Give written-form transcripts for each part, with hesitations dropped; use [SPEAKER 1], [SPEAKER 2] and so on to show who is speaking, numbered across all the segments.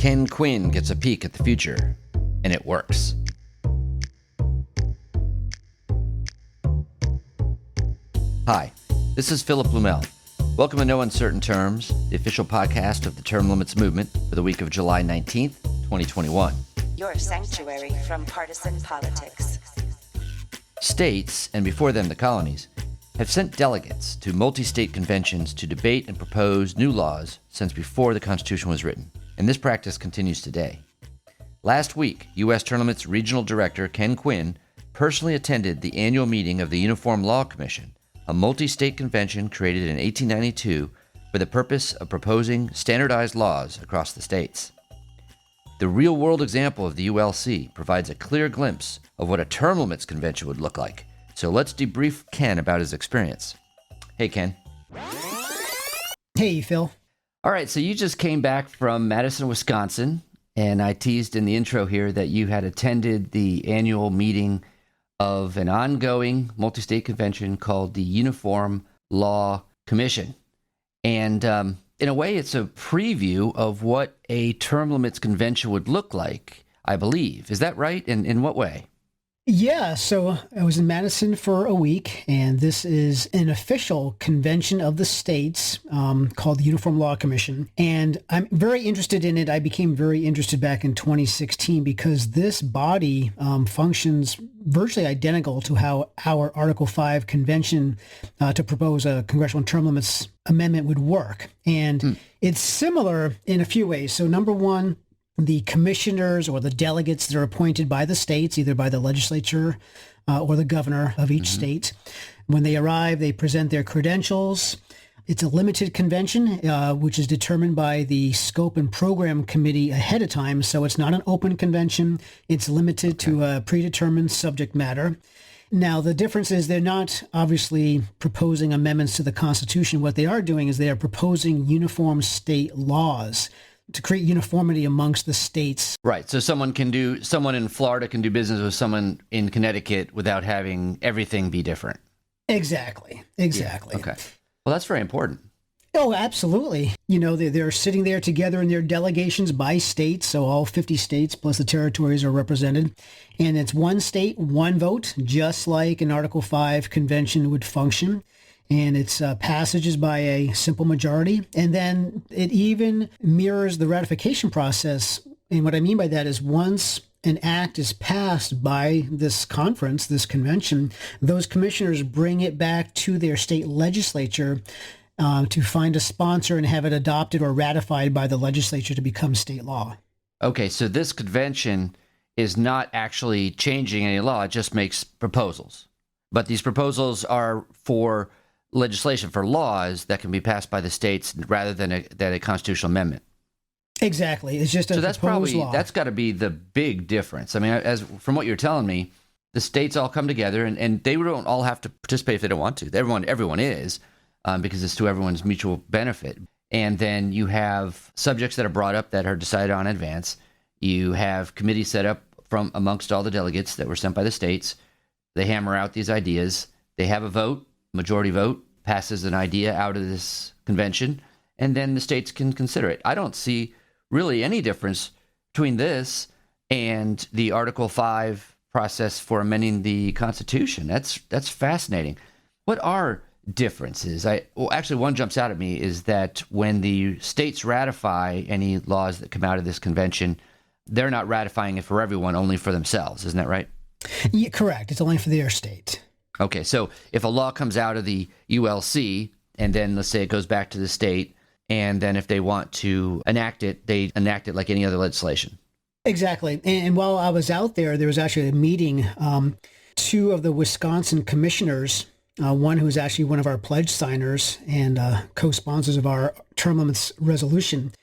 [SPEAKER 1] Ken Quinn gets a peek at the future, and it works. Hi, this is Philip Blumel. Welcome to No Uncertain Terms, the official podcast of the Term Limits Movement for the week of July 19th, 2021.
[SPEAKER 2] Your sanctuary from partisan politics.
[SPEAKER 1] States, and before them the colonies, have sent delegates to multi-state conventions to debate and propose new laws since before the Constitution was written, and this practice continues today. Last week, U.S. Term Limits Regional Director Ken Quinn personally attended the annual meeting of the Uniform Law Commission, a multi-state convention created in 1892 for the purpose of proposing standardized laws across the states. The real-world example of the ULC provides a clear glimpse of what a term limits convention would look like. So let's debrief Ken about his experience. Hey, Ken.
[SPEAKER 3] Hey, Phil.
[SPEAKER 1] All right, so you just came back from Madison, Wisconsin, and I teased in the intro here that you had attended the annual meeting of an ongoing multi-state convention called the Uniform Law Commission. And in a way, it's a preview of what a term limits convention would look like, I believe. Is that right? And in what way?
[SPEAKER 3] Yeah, so I was in Madison for a week, and this is an official convention of the states called the Uniform Law Commission. And I'm very interested in it. I became very interested back in 2016 because this body functions virtually identical to how our Article 5 convention to propose a congressional term limits amendment would work. And it's similar in a few ways. So number one, the commissioners or the delegates that are appointed by the states, either by the legislature or the governor of each state, when they arrive, they present their credentials. It's a limited convention, which is determined by the scope and program committee ahead of time. So it's not an open convention. It's limited to a predetermined subject matter. Now, the difference is they're not obviously proposing amendments to the Constitution. What they are doing is they are proposing uniform state laws to create uniformity amongst the states. Right.
[SPEAKER 1] So someone in Florida can do business with someone in Connecticut without having everything be different.
[SPEAKER 3] Exactly.
[SPEAKER 1] Yeah. Okay. Well, that's very important.
[SPEAKER 3] Oh, absolutely. You know, they're sitting there together in their delegations by state. So all 50 states plus the territories are represented. And it's one state, one vote, just like an Article 5 convention would function. And its passage is by a simple majority. And then it even mirrors the ratification process. And what I mean by that is once an act is passed by this conference, this convention, those commissioners bring it back to their state legislature to find a sponsor and have it adopted or ratified by the legislature to become state law.
[SPEAKER 1] Okay, so this convention is not actually changing any law. It just makes proposals. But these proposals are for legislation, for laws that can be passed by the states rather than a constitutional amendment.
[SPEAKER 3] Exactly. It's just a proposed law.
[SPEAKER 1] That's got to be the big difference. I mean, as from what you're telling me, the states all come together and they don't all have to participate if they don't want to. Everyone is, because it's to everyone's mutual benefit. And then you have subjects that are brought up that are decided on in advance. You have committees set up from amongst all the delegates that were sent by the states. They hammer out these ideas. They have a vote. Majority vote passes an idea out of this convention, and then the states can consider it. I don't see really any difference between this and the Article 5 process for amending the Constitution. That's fascinating. What are differences? Actually, one jumps out at me is that when the states ratify any laws that come out of this convention, they're not ratifying it for everyone, only for themselves. Isn't that right?
[SPEAKER 3] Yeah, correct. It's only for their state.
[SPEAKER 1] Okay, so if a law comes out of the ULC, and then let's say it goes back to the state, and then if they want to enact it, they enact it like any other legislation.
[SPEAKER 3] Exactly. And while I was out there was actually a meeting. Two of the Wisconsin commissioners, one who is actually one of our pledge signers and co-sponsors of our term limits resolution,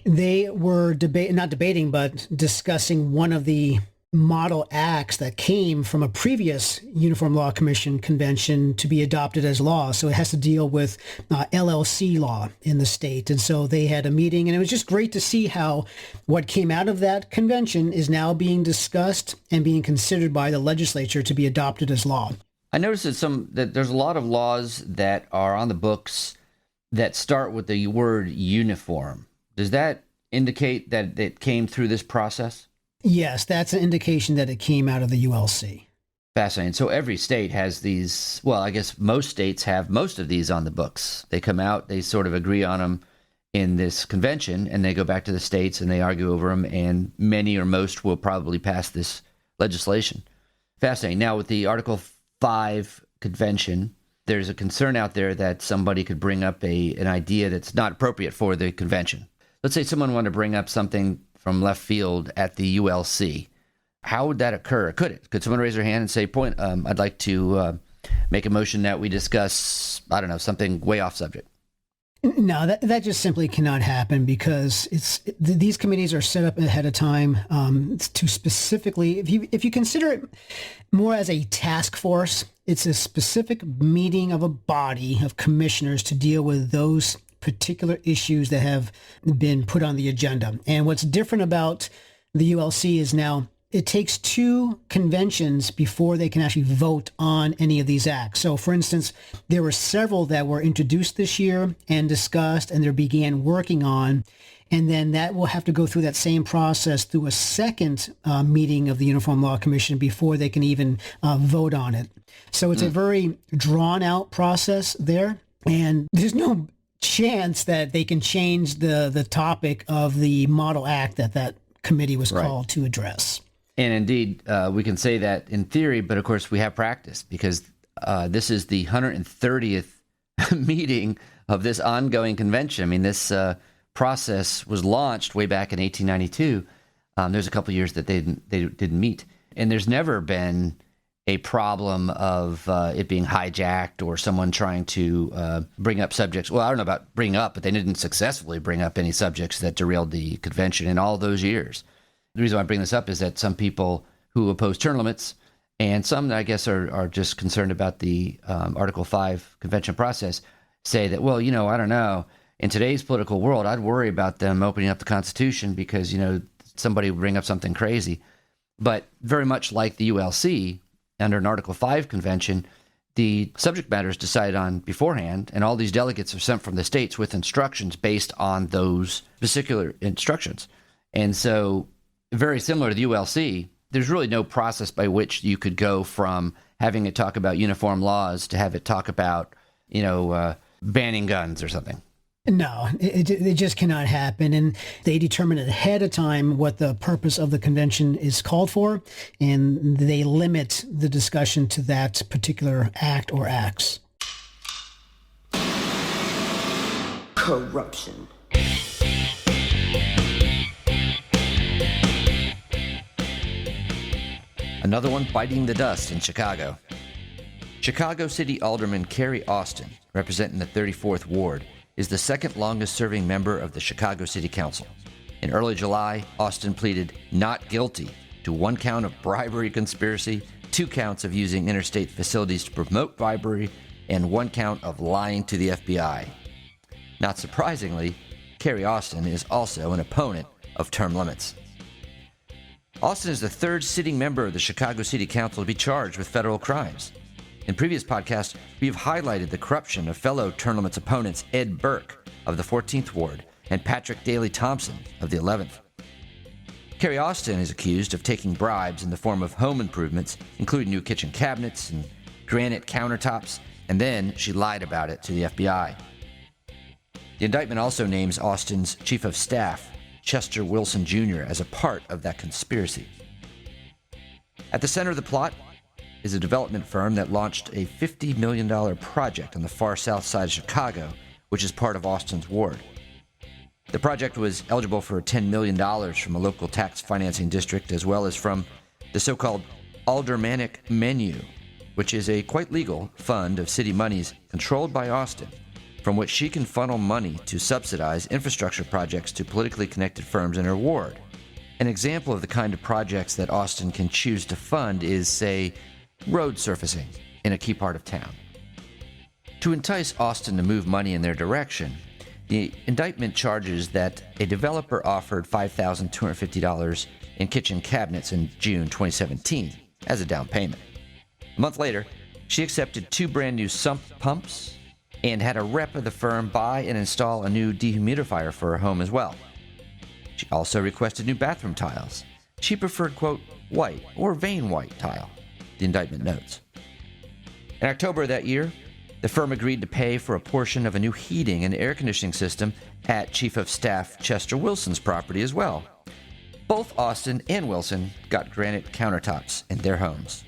[SPEAKER 3] they were discussing one of the model acts that came from a previous Uniform Law Commission convention to be adopted as law. So it has to deal with LLC law in the state. And so they had a meeting, and it was just great to see how what came out of that convention is now being discussed and being considered by the legislature to be adopted as law.
[SPEAKER 1] I noticed that there's a lot of laws that are on the books that start with the word uniform. Does that indicate that it came through this process?
[SPEAKER 3] Yes, that's an indication that it came out of the ULC.
[SPEAKER 1] Fascinating. So every state has these, well, I guess most states have most of these on the books. They come out, they sort of agree on them in this convention, and they go back to the states and they argue over them, and many or most will probably pass this legislation. Fascinating. Now, with the Article 5 convention, there's a concern out there that somebody could bring up an idea that's not appropriate for the convention. Let's say someone wanted to bring up something from left field at the ULC. How would that occur? Could someone raise their hand and say, I'd like to make a motion that we discuss, I don't know, something way off subject?
[SPEAKER 3] No, that just simply cannot happen, because these committees are set up ahead of time to specifically, if you consider it more as a task force, it's a specific meeting of a body of commissioners to deal with those particular issues that have been put on the agenda. And what's different about the ULC is now it takes 2 conventions before they can actually vote on any of these acts. So, for instance, there were several that were introduced this year and discussed, and they began working on, and then that will have to go through that same process through a second meeting of the Uniform Law Commission before they can even vote on it. So it's a very drawn-out process there, and there's no chance that they can change the topic of the model act that committee was called to address.
[SPEAKER 1] And indeed, we can say that in theory, but of course we have practice, because this is the 130th meeting of this ongoing convention. I mean, this process was launched way back in 1892. There's a couple of years that they didn't meet, and there's never been a problem of it being hijacked or someone trying to bring up subjects. Well, I don't know about bring up, but they didn't successfully bring up any subjects that derailed the convention in all those years. The reason why I bring this up is that some people who oppose term limits, and some that I guess are just concerned about the Article 5 convention process, say that, well, I don't know. In today's political world, I'd worry about them opening up the Constitution because, somebody would bring up something crazy. But very much like the ULC, under an Article 5 convention, the subject matter is decided on beforehand, and all these delegates are sent from the states with instructions based on those particular instructions. And so, very similar to the ULC, there's really no process by which you could go from having it talk about uniform laws to have it talk about, banning guns or something.
[SPEAKER 3] No, it just cannot happen. And they determine ahead of time what the purpose of the convention is called for, and they limit the discussion to that particular act or acts.
[SPEAKER 4] Corruption.
[SPEAKER 1] Another one biting the dust in Chicago. Chicago City Alderman Carrie Austin, representing the 34th Ward, is the second longest serving member of the Chicago City Council. In early July, Austin pleaded not guilty to 1 count of bribery conspiracy, 2 counts of using interstate facilities to promote bribery, and 1 count of lying to the FBI. Not surprisingly, Carrie Austin is also an opponent of term limits. Austin is the 3rd sitting member of the Chicago City Council to be charged with federal crimes. In previous podcasts, we have highlighted the corruption of fellow term limits opponents Ed Burke of the 14th Ward and Patrick Daley Thompson of the 11th. Carrie Austin is accused of taking bribes in the form of home improvements, including new kitchen cabinets and granite countertops, and then she lied about it to the FBI. The indictment also names Austin's chief of staff, Chester Wilson Jr., as a part of that conspiracy. At the center of the plot is a development firm that launched a $50 million project on the far south side of Chicago, which is part of Austin's ward. The project was eligible for $10 million from a local tax financing district, as well as from the so-called aldermanic menu, which is a quite legal fund of city monies controlled by Austin, from which she can funnel money to subsidize infrastructure projects to politically connected firms in her ward. An example of the kind of projects that Austin can choose to fund is, say, road surfacing in a key part of town. To entice Austin to move money in their direction, the indictment charges that a developer offered $5,250 in kitchen cabinets in June 2017 as a down payment. A month later, she accepted 2 brand new sump pumps and had a rep of the firm buy and install a new dehumidifier for her home as well. She also requested new bathroom tiles. She preferred, quote, white or vein white tile, the indictment notes. In October of that year, the firm agreed to pay for a portion of a new heating and air conditioning system at Chief of Staff Chester Wilson's property as well. Both Austin and Wilson got granite countertops in their homes.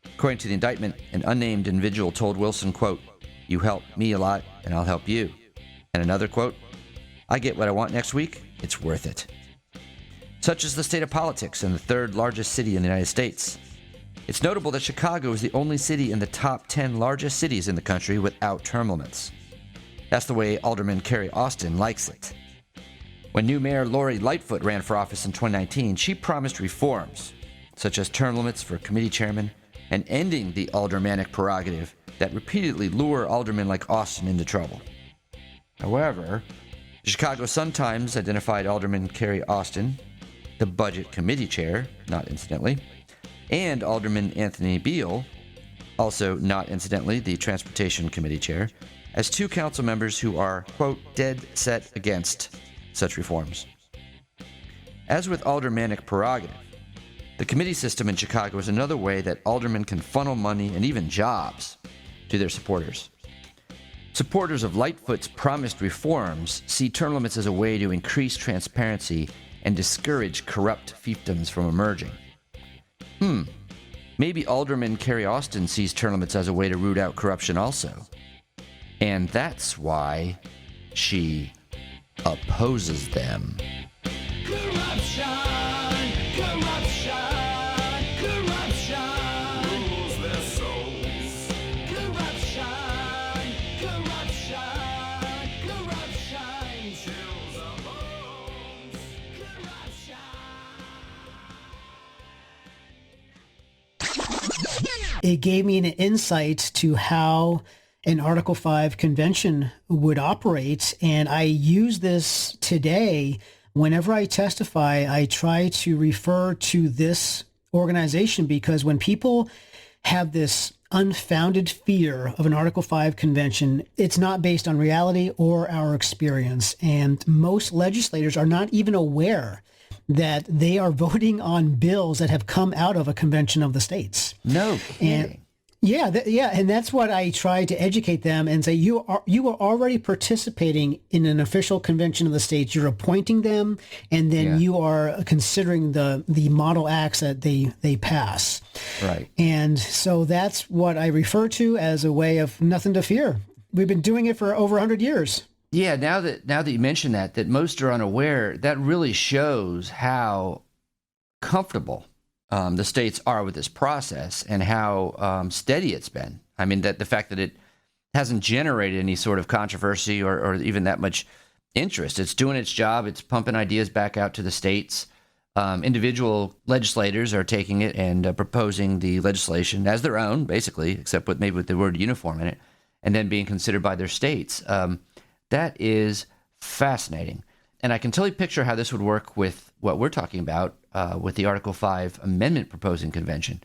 [SPEAKER 1] According to the indictment, an unnamed individual told Wilson, quote, "You help me a lot, and I'll help you." And another, quote, "I get what I want next week. It's worth it." Such is the state of politics in the third largest city in the United States. It's notable that Chicago is the only city in the top 10 largest cities in the country without term limits. That's the way Alderman Carrie Austin likes it. When new Mayor Lori Lightfoot ran for office in 2019, she promised reforms, such as term limits for committee chairmen and ending the aldermanic prerogative that repeatedly lure aldermen like Austin into trouble. However, the Chicago Sun-Times identified Alderman Carrie Austin, the Budget Committee Chair, not incidentally, and Alderman Anthony Beal, also not incidentally the Transportation Committee Chair, as two council members who are, quote, dead set against such reforms. As with aldermanic prerogative, the committee system in Chicago is another way that aldermen can funnel money and even jobs to their supporters. Supporters of Lightfoot's promised reforms see term limits as a way to increase transparency and discourage corrupt fiefdoms from emerging. Maybe Alderman Carrie Austin sees term limits as a way to root out corruption also. And that's why she opposes them.
[SPEAKER 4] Corruption, corruption, corruption rules their souls. Corruption, corruption, corruption chills our bones. Corruption.
[SPEAKER 3] It gave me an insight to how an Article 5 convention would operate, and I use this today. Whenever I testify, I try to refer to this organization because when people have this unfounded fear of an Article 5 convention, it's not based on reality or our experience. And most legislators are not even aware that they are voting on bills that have come out of a convention of the states.
[SPEAKER 1] No kidding.
[SPEAKER 3] And that's what I try to educate them and say, you are already participating in an official convention of the states. You're appointing them, and then you are considering the model acts that they pass.
[SPEAKER 1] Right.
[SPEAKER 3] And so that's what I refer to as a way of nothing to fear. We've been doing it for over 100 years.
[SPEAKER 1] Yeah, now that you mention that most are unaware, that really shows how comfortable the states are with this process and how steady it's been. I mean, that the fact that it hasn't generated any sort of controversy or even that much interest. It's doing its job. It's pumping ideas back out to the states. Individual legislators are taking it and proposing the legislation as their own, basically, except with the word uniform in it, and then being considered by their states. That is fascinating. And I can totally picture how this would work with what we're talking about with the Article 5 amendment proposing convention.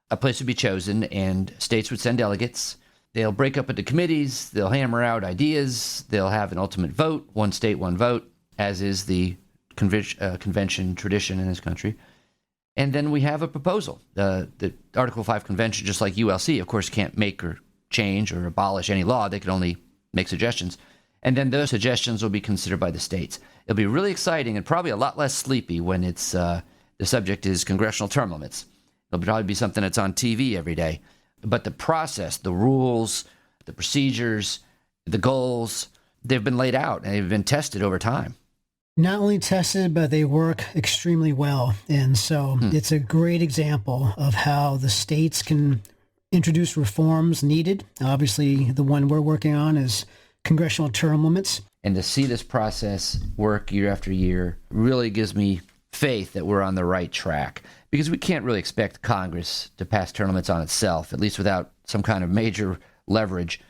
[SPEAKER 1] A place would be chosen, and states would send delegates. They'll break up into committees. They'll hammer out ideas. They'll have an ultimate vote, one state, one vote, as is the convention tradition in this country. And then we have a proposal. The Article 5 convention, just like ULC, of course, can't make or change or abolish any law. They can only make suggestions. And then those suggestions will be considered by the states. It'll be really exciting and probably a lot less sleepy when it's the subject is congressional term limits. It'll probably be something that's on TV every day. But the process, the rules, the procedures, the goals, they've been laid out and they've been tested over time.
[SPEAKER 3] Not only tested, but they work extremely well. And so it's a great example of how the states can introduce reforms needed. Obviously, the one we're working on is congressional term limits.
[SPEAKER 1] And to see this process work year after year really gives me faith that we're on the right track, because we can't really expect Congress to pass term limits on itself, at least without some kind of major leverage.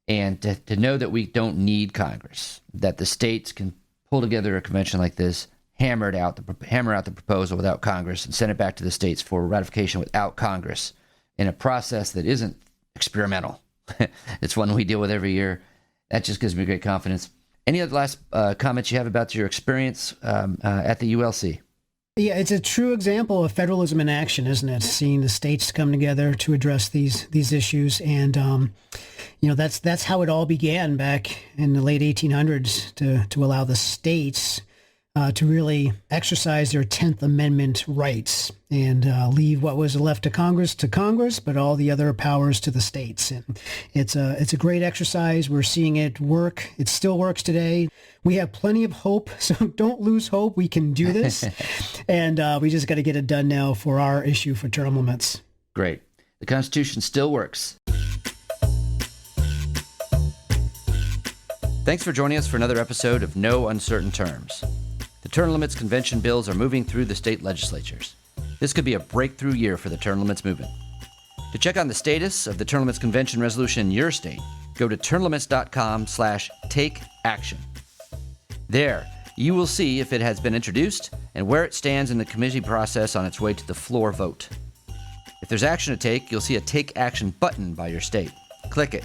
[SPEAKER 1] And to know that we don't need Congress, that the states can pull together a convention like this, hammer out the proposal without Congress, and send it back to the states for ratification without Congress in a process that isn't experimental. It's one we deal with every year. That just gives me great confidence. Any other last comments you have about your experience at the ULC?
[SPEAKER 3] Yeah, it's a true example of federalism in action, isn't it? Seeing the states come together to address these issues, and that's how it all began back in the late 1800s to allow the states to really exercise their 10th Amendment rights and leave what was left to Congress, but all the other powers to the states. And it's a great exercise. We're seeing it work. It still works today. We have plenty of hope, so don't lose hope. We can do this. And we just got to get it done now for our issue for term limits.
[SPEAKER 1] Great. The Constitution still works. Thanks for joining us for another episode of No Uncertain Terms. The term limits convention bills are moving through the state legislatures. This could be a breakthrough year for the term limits movement. To check on the status of the term limits convention resolution in your state, go to termlimits.com/takeaction. There, you will see if it has been introduced and where it stands in the committee process on its way to the floor vote. If there's action to take, you'll see a Take Action button by your state. Click it.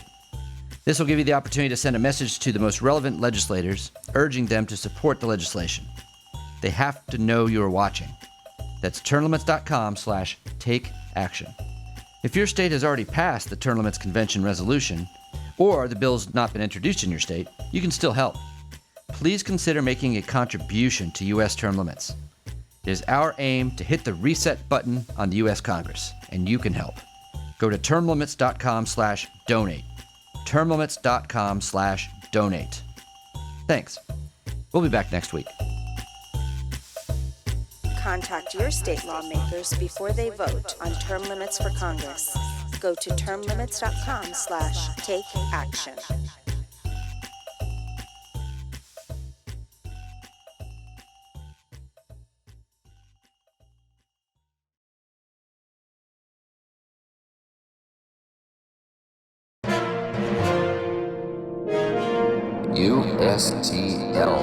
[SPEAKER 1] This will give you the opportunity to send a message to the most relevant legislators, urging them to support the legislation. They have to know you're watching. That's termlimits.com/takeaction. If your state has already passed the term limits convention resolution, or the bill's not been introduced in your state, you can still help. Please consider making a contribution to U.S. term limits. It is our aim to hit the reset button on the U.S. Congress, and you can help. Go to termlimits.com/donate. termlimits.com/donate. Thanks. We'll be back next week.
[SPEAKER 2] Contact your state lawmakers before they vote on term limits for Congress. Go to termlimits.com/takeaction.
[SPEAKER 5] USTL.